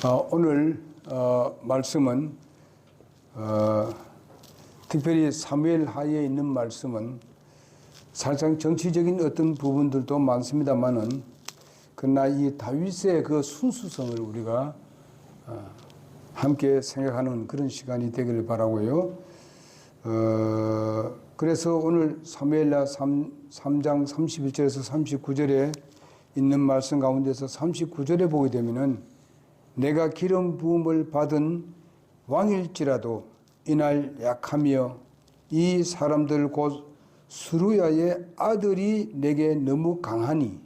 오늘 말씀은 특별히 사무엘 하에 있는 말씀은 살짝 정치적인 어떤 부분들도 많습니다만은 그러나 이 다윗의 그 순수성을 우리가 함께 생각하는 그런 시간이 되기를 바라고요. 그래서 오늘 사무엘하 3장 31절에서 39절에 있는 말씀 가운데서 39절에 보게 되면은 내가 기름 부음을 받은 왕일지라도 이날 약하며 이 사람들 곧 수루야의 아들이 내게 너무 강하니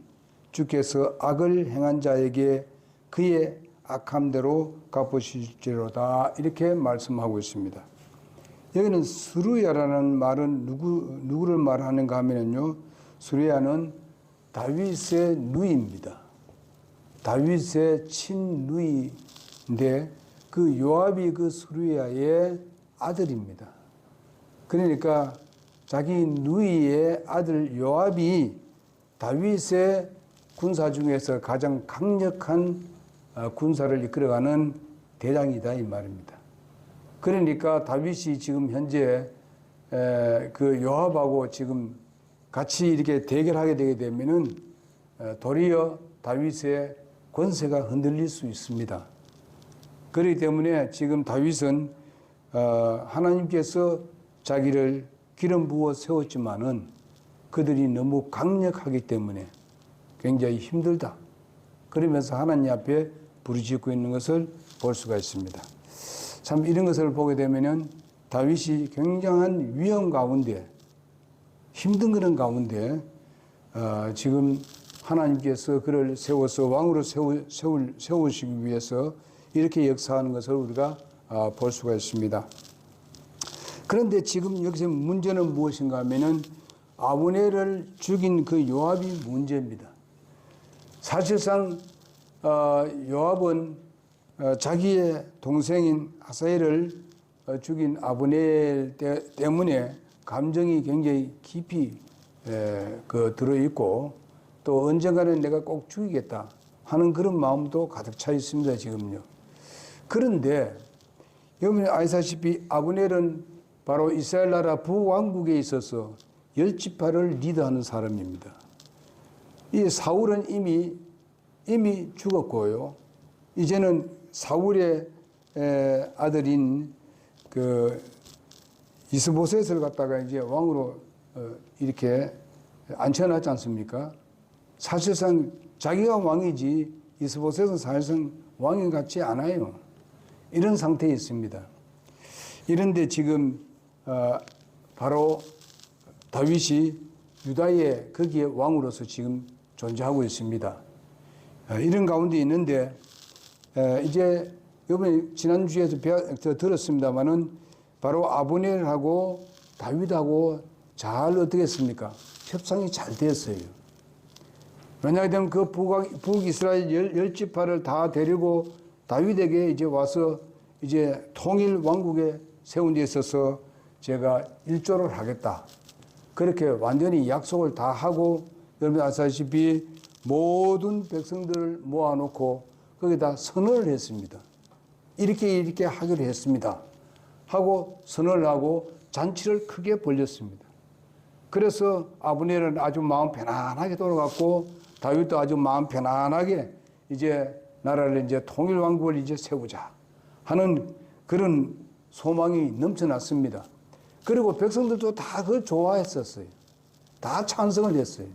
주께서 악을 행한 자에게 그의 악함대로 갚으실지로다, 이렇게 말씀하고 있습니다. 여기는 수루야라는 말은 누구를 말하는가 하면요, 수루야는 다윗의 누이입니다. 다윗의 친누이인데 그 요압이 그 수루야의 아들입니다. 그러니까 자기 누이의 아들 요압이 다윗의 군사 중에서 가장 강력한 군사를 이끌어가는 대장이다, 이 말입니다. 그러니까 다윗이 지금 현재 그 요압하고 지금 같이 이렇게 대결하게 되게 되면은 도리어 다윗의 권세가 흔들릴 수 있습니다. 그렇기 때문에 지금 다윗은 하나님께서 자기를 기름 부어 세웠지만은 그들이 너무 강력하기 때문에 굉장히 힘들다, 그러면서 하나님 앞에 부르짖고 있는 것을 볼 수가 있습니다. 참 이런 것을 보게 되면은 다윗이 굉장한 위험 가운데, 힘든 그런 가운데 지금 하나님께서 그를 세워서 왕으로 세우시기 위해서 이렇게 역사하는 것을 우리가 볼 수가 있습니다. 그런데 지금 여기서 문제는 무엇인가 하면은 아브넬을 죽인 그 요압이 문제입니다. 사실상 요압은 자기의 동생인 아사엘을 죽인 아브넬 때문에 감정이 굉장히 깊이 들어있고, 또 언젠가는 내가 꼭 죽이겠다 하는 그런 마음도 가득 차 있습니다, 지금요. 그런데 여러분이 아시다시피 아브넬은 바로 이스라엘 나라 부왕국에 있어서 열지파를 리드하는 사람입니다. 이 사울은 이미 죽었고요. 이제는 사울의 아들인 그 이스보셋을 갖다가 이제 왕으로 이렇게 앉혀놨지 않습니까? 사실상 자기가 왕이지 이스보셋은 사실상 왕이 같지 않아요. 이런 상태에 있습니다. 이런데 지금 바로 다윗이 유다의 거기에 왕으로서 지금 존재하고 있습니다. 이런 가운데 있는데 이제 이번에 지난주에서 들었습니다마는 바로 아브넬하고 다윗하고 잘 어떻게 했습니까? 협상이 잘 됐어요. 왜냐하면 그 북이스라엘 열지파를 다 데리고 다윗에게 이제 와서 이제 통일 왕국에 세운 데 있어서 제가 일조를 하겠다, 그렇게 완전히 약속을 다 하고, 여러분 아시다시피 모든 백성들을 모아놓고 거기다 선언을 했습니다. 이렇게 하기로 했습니다 하고 선언을 하고 잔치를 크게 벌렸습니다. 그래서 아브넬은 아주 마음 편안하게 돌아갔고, 다윗도 아주 마음 편안하게 이제 나라를 이제 통일왕국을 이제 세우자 하는 그런 소망이 넘쳐났습니다. 그리고 백성들도 다 그걸 좋아했었어요. 다 찬성을 했어요.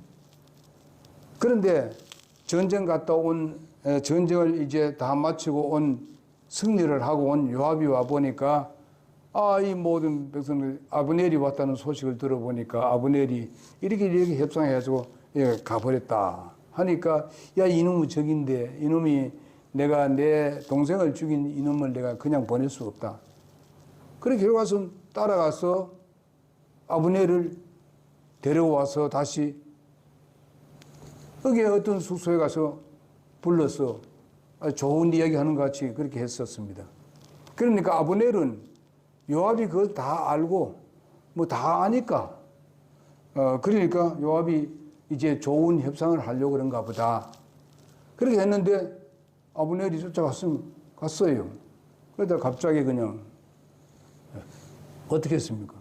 그런데 전쟁 갔다 온, 전쟁을 이제 다 마치고 온, 승리를 하고 온 요압이 와 보니까 이 모든 백성들 아브넬이 왔다는 소식을 들어보니까 아브넬이 이렇게 협상해가지고 가버렸다 하니까, 야, 이놈은 적인데, 이놈이 내가 내 동생을 죽인 이놈을 내가 그냥 보낼 수 없다. 그렇게 결과서 따라가서 아브넬을 데려와서 다시 거기에 어떤 숙소에 가서 불러서 좋은 이야기 하는 것 같이 그렇게 했었습니다. 그러니까 아브넬은 요압이 그걸 다 알고 뭐 다 아니까 그러니까 요압이 이제 좋은 협상을 하려고 그런가 보다, 그렇게 했는데 아브넬이 쫓아갔으면 갔어요. 그러다 갑자기 그냥 어떻게 했습니까?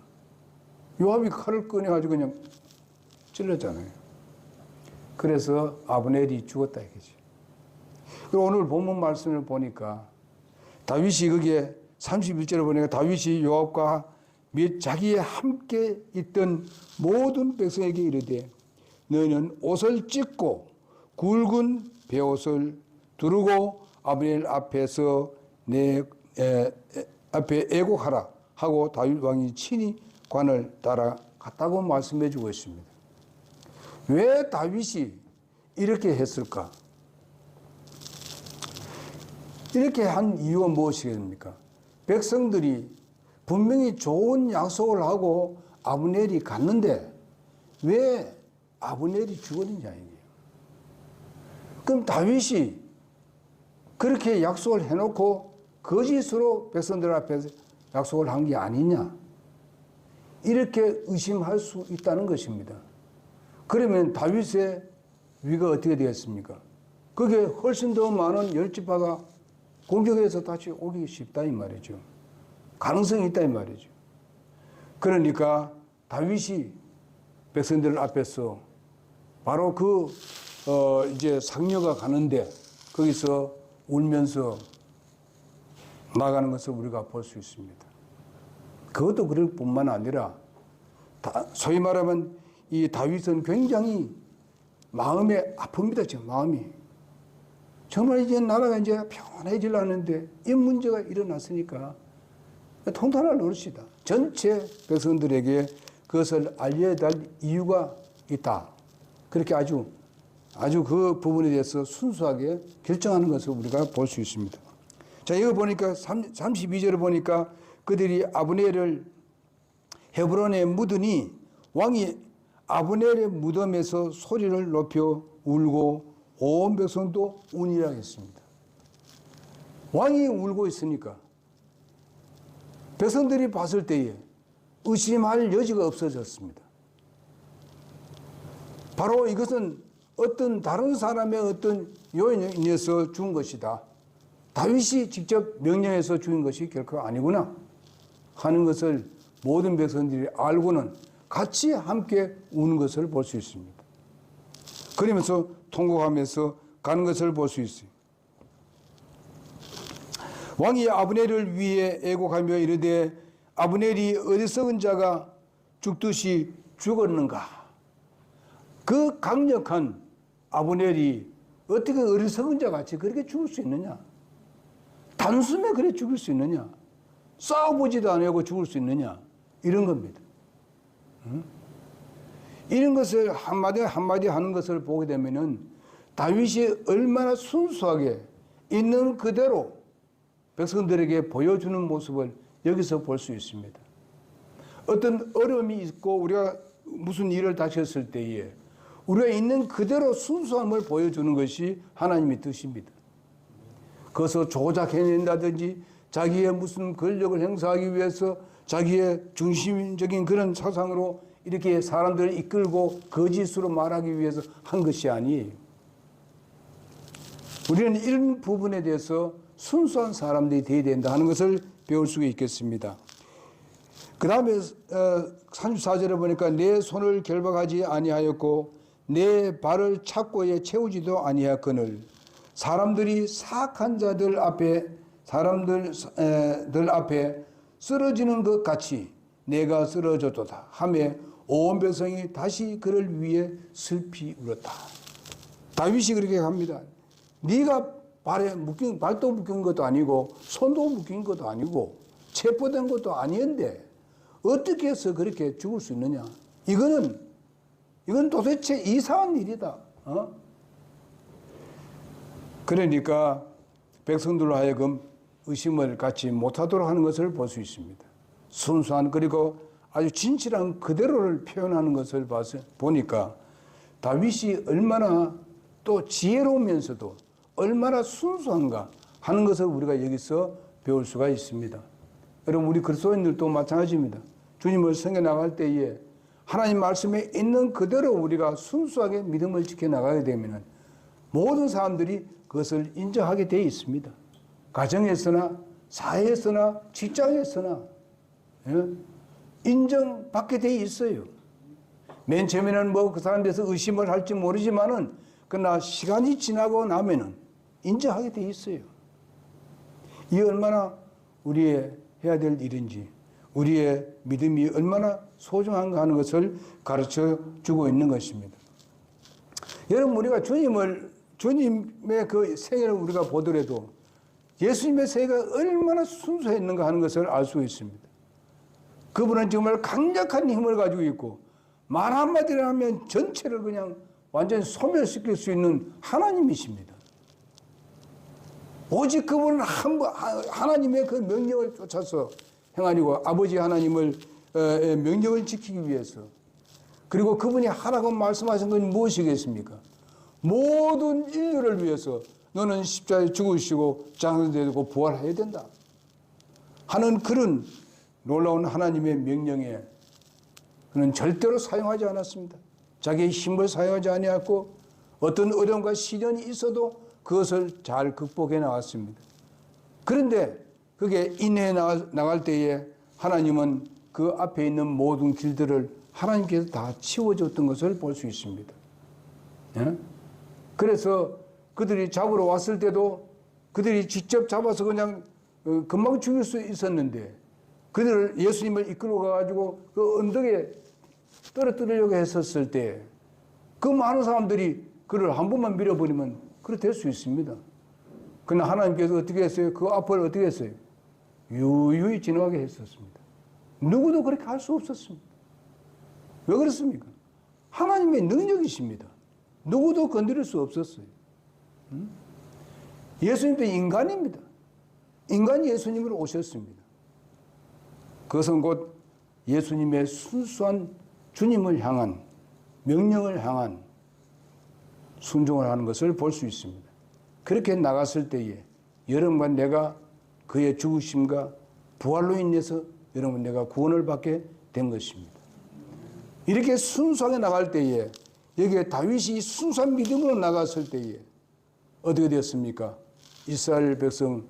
요압이 칼을 꺼내가지고 그냥 찔렀잖아요. 그래서 아브넬이 죽었다 이거지. 그리고 오늘 본문 말씀을 보니까 다윗이 거기에 31절에 보니까 다윗이 요압과 및 자기의 함께 있던 모든 백성에게 이르되 너희는 옷을 찢고 굵은 베옷을 두르고 아브넬 앞에서 내 앞에 애곡하라 하고 다윗 왕이 친히 관을 따라갔다고 말씀해 주고 있습니다. 왜 다윗이 이렇게 했을까? 이렇게 한 이유가 무엇이겠습니까? 백성들이 분명히 좋은 약속을 하고 아브넬이 갔는데 왜 아브넬이 죽었느냐 이게요. 그럼 다윗이 그렇게 약속을 해놓고 거짓으로 백성들 앞에서 약속을 한 게 아니냐 이렇게 의심할 수 있다는 것입니다. 그러면 다윗의 위가 어떻게 되겠습니까? 그게 훨씬 더 많은 열지파가 공격해서 다시 오기 쉽다 이 말이죠. 가능성이 있다 이 말이죠. 그러니까 다윗이 백성들 앞에서 바로 이제 상녀가 가는데 거기서 울면서 나가는 것을 우리가 볼 수 있습니다. 그것도 그럴 뿐만 아니라 소위 말하면 이 다윗은 굉장히 마음에 아픕니다. 지금 마음이. 정말 이제 나라가 이제 평안해지려는데 이 문제가 일어났으니까 통탄할 노릇이다. 전체 백성들에게 그것을 알려야 할 이유가 있다. 그렇게 아주 그 부분에 대해서 순수하게 결정하는 것을 우리가 볼 수 있습니다. 자, 이거 보니까 32절에 보니까 그들이 아브넬을 헤브론에 묻으니 왕이 아브넬의 무덤에서 소리를 높여 울고 온 백성도 우니라 했습니다. 왕이 울고 있으니까 백성들이 봤을 때에 의심할 여지가 없어졌습니다. 바로 이것은 어떤 다른 사람의 어떤 요인에 의해서 죽은 것이다. 다윗이 직접 명령해서 죽인 것이 결코 아니구나 하는 것을 모든 백성들이 알고는 같이 함께 우는 것을 볼 수 있습니다. 그러면서 통곡하면서 가는 것을 볼 수 있어요. 왕이 아브넬을 위해 애곡하며 이르되 아브넬이 어리석은 자가 죽듯이 죽었는가? 그 강력한 아브넬이 어떻게 어리석은 자 같이 그렇게 죽을 수 있느냐? 단숨에 그래 죽을 수 있느냐? 싸워보지도 않고 죽을 수 있느냐? 이런 겁니다. 이런 것을 한마디 하는 것을 보게 되면은 다윗이 얼마나 순수하게 있는 그대로 백성들에게 보여주는 모습을 여기서 볼 수 있습니다. 어떤 어려움이 있고 우리가 무슨 일을 다쳤을 때에 우리가 있는 그대로 순수함을 보여주는 것이 하나님의 뜻입니다. 그것을 조작해낸다든지 자기의 무슨 권력을 행사하기 위해서 자기의 중심적인 그런 사상으로 이렇게 사람들을 이끌고 거짓으로 말하기 위해서 한 것이 아니에요. 우리는 이런 부분에 대해서 순수한 사람들이 되어야 된다 하는 것을 배울 수가 있겠습니다. 그 다음에 34절에 보니까 내 손을 결박하지 아니하였고 내 발을 착고에 채우지도 아니하거늘 사람들이 사악한 자들 앞에 쓰러지는 것 같이 내가 쓰러졌도다 하며 온 백성이 다시 그를 위해 슬피 울었다. 다윗이 그렇게 합니다. 네가 발도 묶인 것도 아니고 손도 묶인 것도 아니고 체포된 것도 아닌데 어떻게 해서 그렇게 죽을 수 있느냐? 이건 도대체 이상한 일이다. 그러니까 백성들로 하여금 의심을 갖지 못하도록 하는 것을 볼 수 있습니다. 순수한 그리고 아주 진실한 그대로를 표현하는 것을 보니까 다윗이 얼마나 또 지혜로우면서도 얼마나 순수한가 하는 것을 우리가 여기서 배울 수가 있습니다. 여러분 우리 그리스도인들도 마찬가지입니다. 주님을 섬겨 나갈 때에 하나님 말씀에 있는 그대로 우리가 순수하게 믿음을 지켜나가게 되면 모든 사람들이 그것을 인정하게 되어 있습니다. 가정에서나 사회에서나 직장에서나 인정받게 돼 있어요. 맨 처음에는 뭐 그 사람에 대해서 의심을 할지 모르지만은 그러나 시간이 지나고 나면은 인정하게 돼 있어요. 이 얼마나 우리의 해야 될 일인지, 우리의 믿음이 얼마나 소중한가 하는 것을 가르쳐 주고 있는 것입니다. 여러분, 우리가 주님의 그 생애를 우리가 보더라도 예수님의 생애가 얼마나 순수했는가 하는 것을 알 수 있습니다. 그분은 정말 강력한 힘을 가지고 있고 말 한마디를 하면 전체를 그냥 완전히 소멸시킬 수 있는 하나님이십니다. 오직 그분은 하나님의 그 명령을 쫓아서 행하려고, 아버지 하나님을 명령을 지키기 위해서, 그리고 그분이 하라고 말씀하신 건 무엇이겠습니까? 모든 인류를 위해서 너는 십자가에 죽으시고 장사되고 부활해야 된다 하는 그런 놀라운 하나님의 명령에 그는 절대로 사용하지 않았습니다. 자기의 힘을 사용하지 아니했고 어떤 어려움과 시련이 있어도 그것을 잘 극복해 나갔습니다. 그런데 그게 인해해 나갈 때에 하나님은 그 앞에 있는 모든 길들을 하나님께서 다 치워줬던 것을 볼 수 있습니다. 예? 그래서 그들이 잡으러 왔을 때도 그들이 직접 잡아서 그냥 금방 죽일 수 있었는데 그들을 예수님을 이끌어 가가지고 그 언덕에 떨어뜨리려고 했었을 때 그 많은 사람들이 그를 한 번만 밀어버리면 그렇게 될 수 있습니다. 그러나 하나님께서 어떻게 했어요? 그 앞을 어떻게 했어요? 유유히 지나가게 했었습니다. 누구도 그렇게 할 수 없었습니다. 왜 그렇습니까? 하나님의 능력이십니다. 누구도 건드릴 수 없었어요. 예수님도 인간입니다. 인간이 예수님으로 오셨습니다. 그것은 곧 예수님의 순수한 주님을 향한 명령을 향한 순종을 하는 것을 볼 수 있습니다. 그렇게 나갔을 때에 여러분과 내가 그의 죽으심과 부활로 인해서 여러분 내가 구원을 받게 된 것입니다. 이렇게 순수하게 나갈 때에 여기에 다윗이 순수한 믿음으로 나갔을 때에 어떻게 되었습니까? 이스라엘 백성,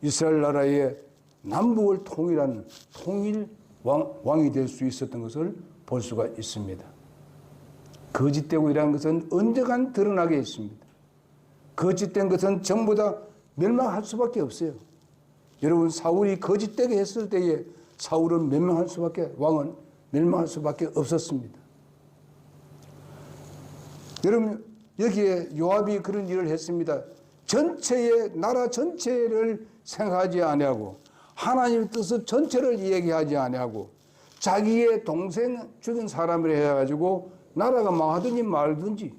이스라엘 나라의 남북을 통일하는 통일 왕이 될 수 있었던 것을 볼 수가 있습니다. 거짓되고이라는 것은 언젠간 드러나게 있습니다. 거짓된 것은 전부 다 멸망할 수밖에 없어요. 여러분, 사울이 거짓되게 했을 때에 사울은 왕은 멸망할 수밖에 없었습니다. 여러분, 여기에 요압이 그런 일을 했습니다. 나라 전체를 생각하지 아니하고 하나님의 뜻을 전체를 얘기하지 아니하고 자기의 동생 죽인 사람을 해가지고 나라가 망하든지 말든지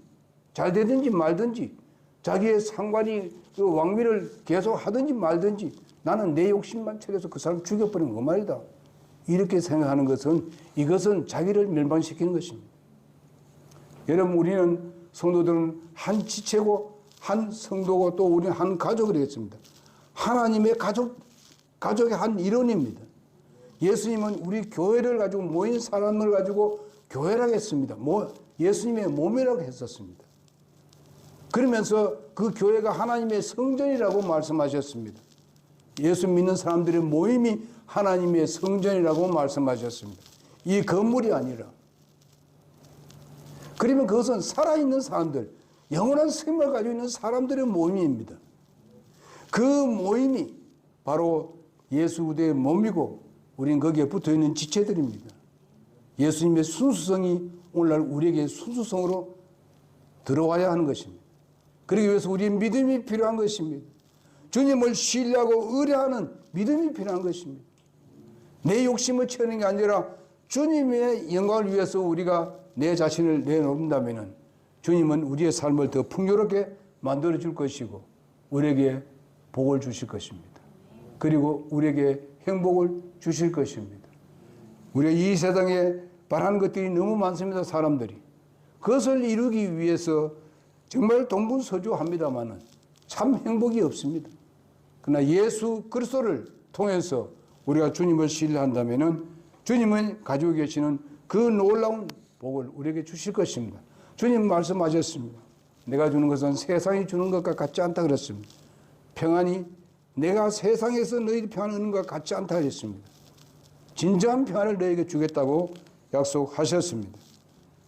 잘 되든지 말든지 자기의 상관이 그 왕위를 계속 하든지 말든지 나는 내 욕심만 차려서 그 사람 죽여버리는 거 말이다. 이렇게 생각하는 이것은 자기를 멸망시키는 것입니다. 여러분, 우리는 성도들은 한 지체고 한 성도고 또 우리는 한 가족이 되겠습니다. 하나님의 가족의 한 일원입니다. 예수님은 우리 교회를 가지고 모인 사람을 가지고 교회라고 했습니다. 예수님의 몸이라고 했었습니다. 그러면서 그 교회가 하나님의 성전이라고 말씀하셨습니다. 예수 믿는 사람들의 모임이 하나님의 성전이라고 말씀하셨습니다. 이 건물이 아니라. 그러면 그것은 살아있는 사람들, 영원한 생명을 가지고 있는 사람들의 모임입니다. 그 모임이 바로 예수 그리스도의 몸이고 우리는 거기에 붙어있는 지체들입니다. 예수님의 순수성이 오늘날 우리에게 순수성으로 들어와야 하는 것입니다. 그러기 위해서 우리의 믿음이 필요한 것입니다. 주님을 신뢰하고 의뢰하는 믿음이 필요한 것입니다. 내 욕심을 채우는 게 아니라 주님의 영광을 위해서 우리가 내 자신을 내놓는다면 주님은 우리의 삶을 더 풍요롭게 만들어줄 것이고 우리에게 복을 주실 것입니다. 그리고 우리에게 행복을 주실 것입니다. 우리가 이 세상에 바라는 것들이 너무 많습니다. 사람들이. 그것을 이루기 위해서 정말 동분서주합니다마는 참 행복이 없습니다. 그러나 예수 그리스도를 통해서 우리가 주님을 신뢰한다면 주님은 가지고 계시는 그 놀라운 복을 우리에게 주실 것입니다. 주님 말씀하셨습니다. 내가 주는 것은 세상이 주는 것과 같지 않다 그랬습니다. 평안이 내가 세상에서 너희들 평안을 얻는 것 같지 않다 하셨습니다. 진정한 평안을 너희에게 주겠다고 약속하셨습니다.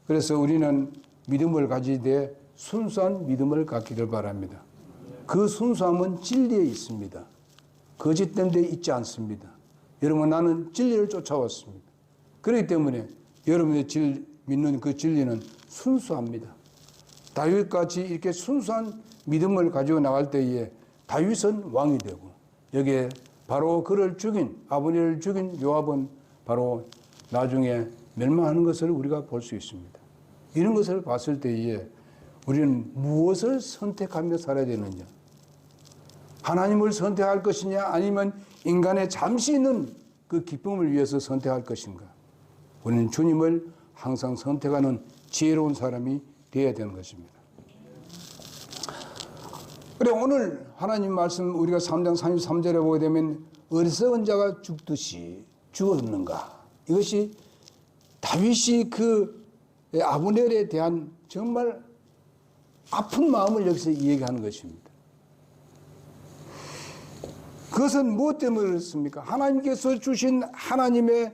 그래서 우리는 믿음을 가지되 순수한 믿음을 갖기를 바랍니다. 그 순수함은 진리에 있습니다. 거짓된 데 있지 않습니다. 여러분, 나는 진리를 쫓아왔습니다. 그렇기 때문에 여러분의 믿는 그 진리는 순수합니다. 다윗같이 이렇게 순수한 믿음을 가지고 나갈 때에 다윗은 왕이 되고, 여기에 바로 그를 죽인, 아버지를 죽인 요압은 바로 나중에 멸망하는 것을 우리가 볼 수 있습니다. 이런 것을 봤을 때에 우리는 무엇을 선택하며 살아야 되느냐? 하나님을 선택할 것이냐, 아니면 인간의 잠시 있는 그 기쁨을 위해서 선택할 것인가? 우리는 주님을 항상 선택하는 지혜로운 사람이 되어야 되는 것입니다. 그래, 오늘 하나님 말씀 우리가 3장 33절에 보게 되면 어리석은 자가 죽듯이 죽었는가? 이것이 다윗이 그 아브넬에 대한 정말 아픈 마음을 여기서 이야기하는 것입니다. 그것은 무엇 때문에 그렇습니까? 하나님께서 주신 하나님의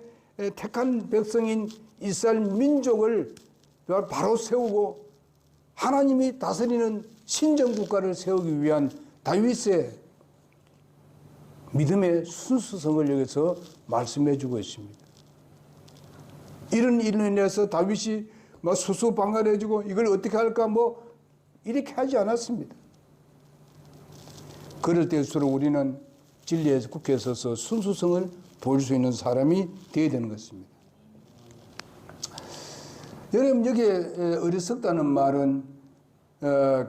택한 백성인 이스라엘 민족을 바로 세우고 하나님이 다스리는 신정국가를 세우기 위한 다윗의 믿음의 순수성을 여기서 말씀해 주고 있습니다. 이런 일로 인해서 다윗이 막 수수방관해지고 이걸 어떻게 할까 이렇게 하지 않았습니다. 그럴 때일수록 우리는 진리에서 굳게 서서 순수성을 보일 수 있는 사람이 되어야 되는 것입니다. 여러분, 여기에 어리석다는 말은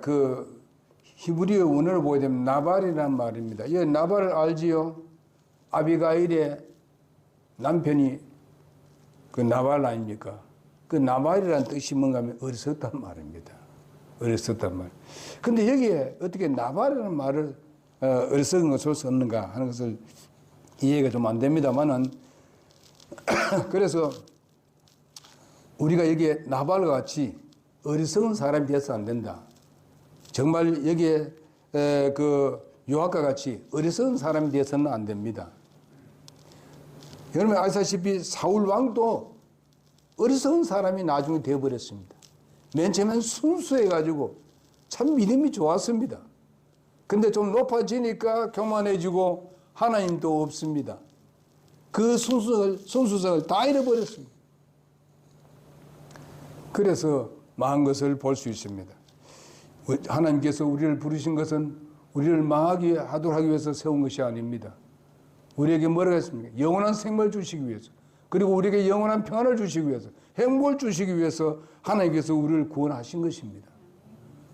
그 히브리어 원어를 보게 되면 나발이라는 말입니다. 이 나발을 알지요? 아비가일의 남편이 그 나발 아닙니까? 그 나발이라는 뜻이 뭔가 하면 어리석다는 말입니다. 어리석다는 말. 근데 여기에 어떻게 나발이라는 말을 어리석은 것을 썼는가 하는 것을 이해가 좀 안 됩니다만은 그래서 우리가 여기에 나발과 같이 어리석은 사람이 되어서 안 된다. 정말 여기에 그 요압과 같이 어리석은 사람이 되어서는 안 됩니다. 여러분 아시다시피 사울 왕도 어리석은 사람이 나중에 되어버렸습니다. 맨 처음엔 순수해가지고 참 믿음이 좋았습니다. 근데 좀 높아지니까 교만해지고 하나님도 없습니다. 그 순수성을 다 잃어버렸습니다. 그래서 망한 것을 볼 수 있습니다. 하나님께서 우리를 부르신 것은 우리를 망하게 하도록 하기 위해서 세운 것이 아닙니다. 우리에게 뭐라고 했습니까? 영원한 생명을 주시기 위해서, 그리고 우리에게 영원한 평안을 주시기 위해서, 행복을 주시기 위해서 하나님께서 우리를 구원하신 것입니다.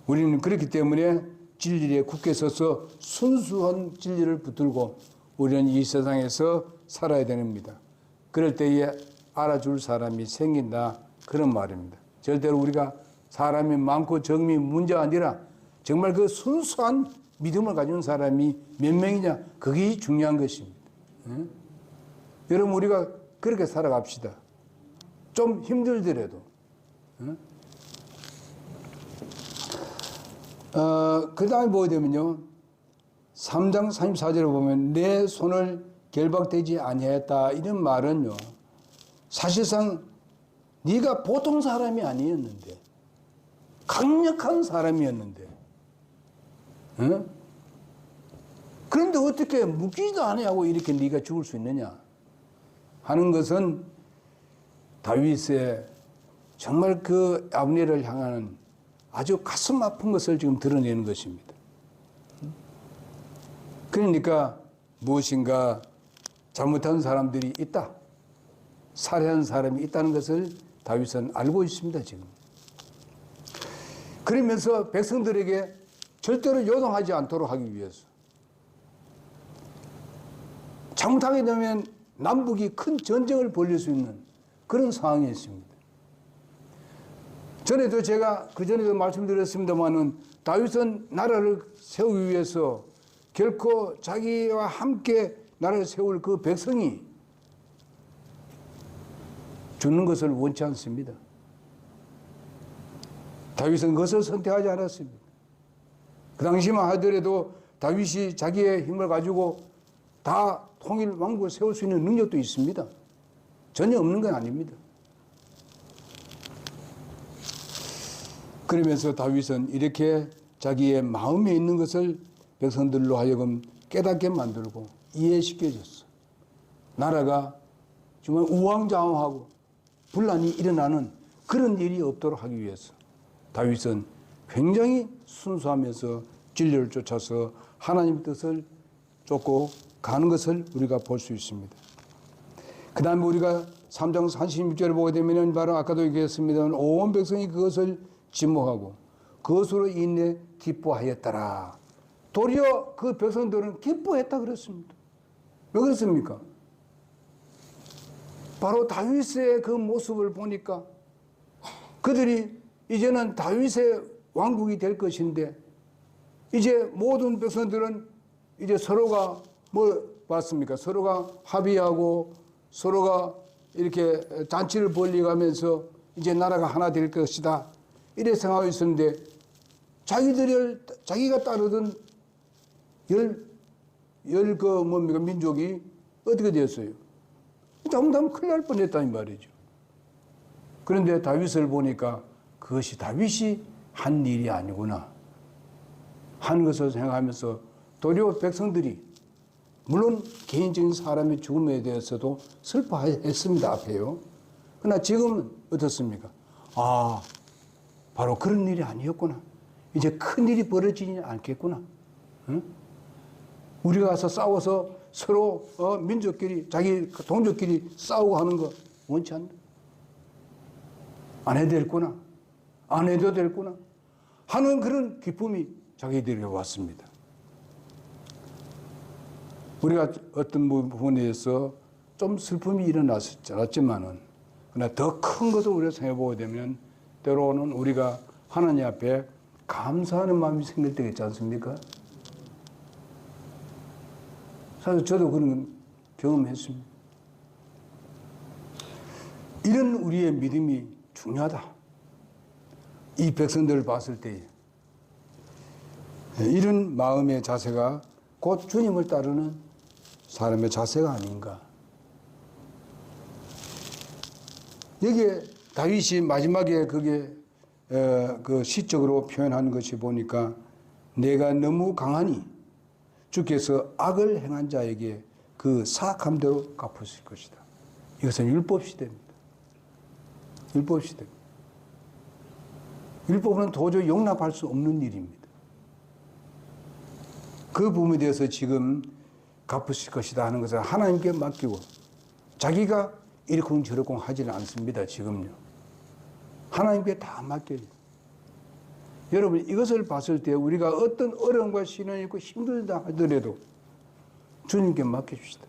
우리는 그렇기 때문에 진리에 굳게 서서 순수한 진리를 붙들고 우리는 이 세상에서 살아야 됩니다. 그럴 때에 알아줄 사람이 생긴다, 그런 말입니다. 절대로 우리가 사람이 많고 적음이 문제가 아니라 정말 그 순수한 믿음을 가진 사람이 몇 명이냐, 그게 중요한 것입니다. 여러분, 우리가 그렇게 살아갑시다. 좀 힘들더라도. 그 다음에 보게 되면요, 3장 34절에 보면 내 손을 결박되지 아니하였다, 이런 말은요, 사실상 네가 보통 사람이 아니었는데, 강력한 사람이었는데, 그런데 어떻게 묻기도 안 하고 이렇게 네가 죽을 수 있느냐 하는 것은 다윗의 정말 그 아브넬을 향하는 아주 가슴 아픈 것을 지금 드러내는 것입니다. 그러니까 무엇인가 잘못한 사람들이 있다, 살해한 사람이 있다는 것을 다윗은 알고 있습니다, 지금. 그러면서 백성들에게 절대로 요동하지 않도록 하기 위해서, 잘못하게 되면 남북이 큰 전쟁을 벌일 수 있는 그런 상황이 있습니다. 전에도 제가 그전에도 말씀드렸습니다마는 다윗은 나라를 세우기 위해서 결코 자기와 함께 나라를 세울 그 백성이 죽는 것을 원치 않습니다. 다윗은 그것을 선택하지 않았습니다. 그 당시만 하더라도 다윗이 자기의 힘을 가지고 다 통일 왕국을 세울 수 있는 능력도 있습니다. 전혀 없는 건 아닙니다. 그러면서 다윗은 이렇게 자기의 마음에 있는 것을 백성들로 하여금 깨닫게 만들고 이해시켜줬어. 나라가 정말 우왕좌왕하고 분란이 일어나는 그런 일이 없도록 하기 위해서 다윗은 굉장히 순수하면서 진리를 쫓아서 하나님의 뜻을 쫓고 가는 것을 우리가 볼 수 있습니다. 그 다음에 우리가 3장 36절을 보게 되면 바로 아까도 얘기했습니다만 온 백성이 그것을 지목하고 그것으로 인해 기뻐하였더라. 도리어 그 백성들은 기뻐했다 그랬습니다. 왜 그렇습니까? 바로 다윗의 그 모습을 보니까 그들이 이제는 다윗의 왕국이 될 것인데 이제 모든 백성들은 이제 서로가 뭐 봤습니까? 서로가 합의하고 서로가 이렇게 잔치를 벌리가면서 이제 나라가 하나 될 것이다. 이래 생각하고 있었는데 자기가 따르던 민족이 어떻게 되었어요? 잘못하면 큰일 날 뻔했다는 말이죠. 그런데 다윗을 보니까 그것이 다윗이 한 일이 아니구나 하는 것을 생각하면서 도리어 백성들이 물론 개인적인 사람의 죽음에 대해서도 슬퍼했습니다. 앞에요. 그러나 지금은 어떻습니까? 아, 바로 그런 일이 아니었구나. 이제 큰 일이 벌어지지 않겠구나. 응? 우리가 가서 싸워서 서로 민족끼리 자기 동족끼리 싸우고 하는 거 원치 않는다. 안 해도 됐구나. 안 해도 됐구나. 하는 그런 기쁨이 자기들에게 왔습니다. 우리가 어떤 부분에서 좀 슬픔이 일어났지만은 그러나 더 큰 것을 우리가 생각해 보게 되면 때로는 우리가 하나님 앞에 감사하는 마음이 생길 때가 있지 않습니까? 사실 저도 그런 경험했습니다. 이런 우리의 믿음이 중요하다. 이 백성들을 봤을 때 이런 마음의 자세가 곧 주님을 따르는 사람의 자세가 아닌가. 여기에 다윗이 마지막에 그게 그 시적으로 표현한 것이 보니까 내가 너무 강하니 주께서 악을 행한 자에게 그 사악함대로 갚으실 것이다. 이것은 율법시대입니다. 율법시대. 율법은 도저히 용납할 수 없는 일입니다. 그 부분에 대해서 지금 갚으실 것이다 하는 것을 하나님께 맡기고 자기가 이렇쿵 저렇쿵 하지는 않습니다. 지금요. 하나님께 다 맡겨요. 여러분 이것을 봤을 때 우리가 어떤 어려움과 시련이 있고 힘들다 하더라도 주님께 맡겨주시다.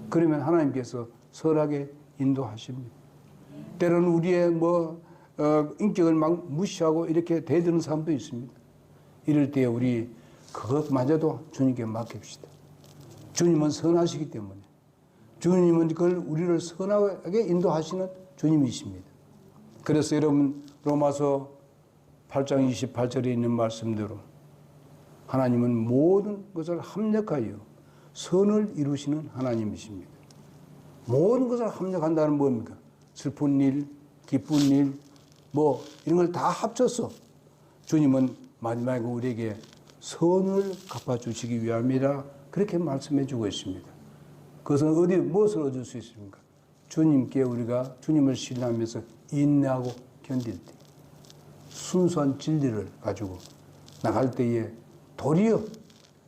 그러면 하나님께서 선하게 인도하십니다. 때로는 우리의 인격을 막 무시하고 이렇게 대드는 사람도 있습니다. 이럴 때 우리 그것마저도 주님께 맡깁시다. 주님은 선하시기 때문에 주님은 그걸 우리를 선하게 인도하시는 주님이십니다. 그래서 여러분 로마서 8장 28절에 있는 말씀대로 하나님은 모든 것을 합력하여 선을 이루시는 하나님이십니다. 모든 것을 합력한다는 뭡니까? 슬픈 일, 기쁜 일, 이런 걸 다 합쳐서 주님은 마지막에 우리에게 선을 갚아주시기 위함이라 그렇게 말씀해 주고 있습니다. 그것은 무엇을 얻을 수 있습니까? 주님께 우리가 주님을 신뢰하면서 인내하고 견딜 때 순수한 진리를 가지고 나갈 때에 도리어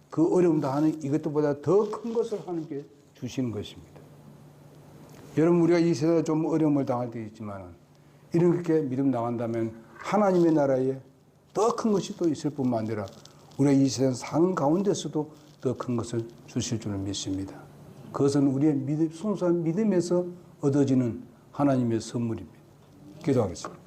그 어려움 다하는 이것보다 더 큰 것을 하나님께 주시는 것입니다. 여러분 우리가 이 세상에 좀 어려움을 당할 때 있지만 이렇게 믿음 나간다면 하나님의 나라에 더 큰 것이 또 있을 뿐만 아니라 우리가 이 세상 상 가운데서도 더 큰 것을 주실 줄을 믿습니다. 그것은 우리의 순수한 믿음에서 얻어지는 하나님의 선물입니다. 기도하겠습니다.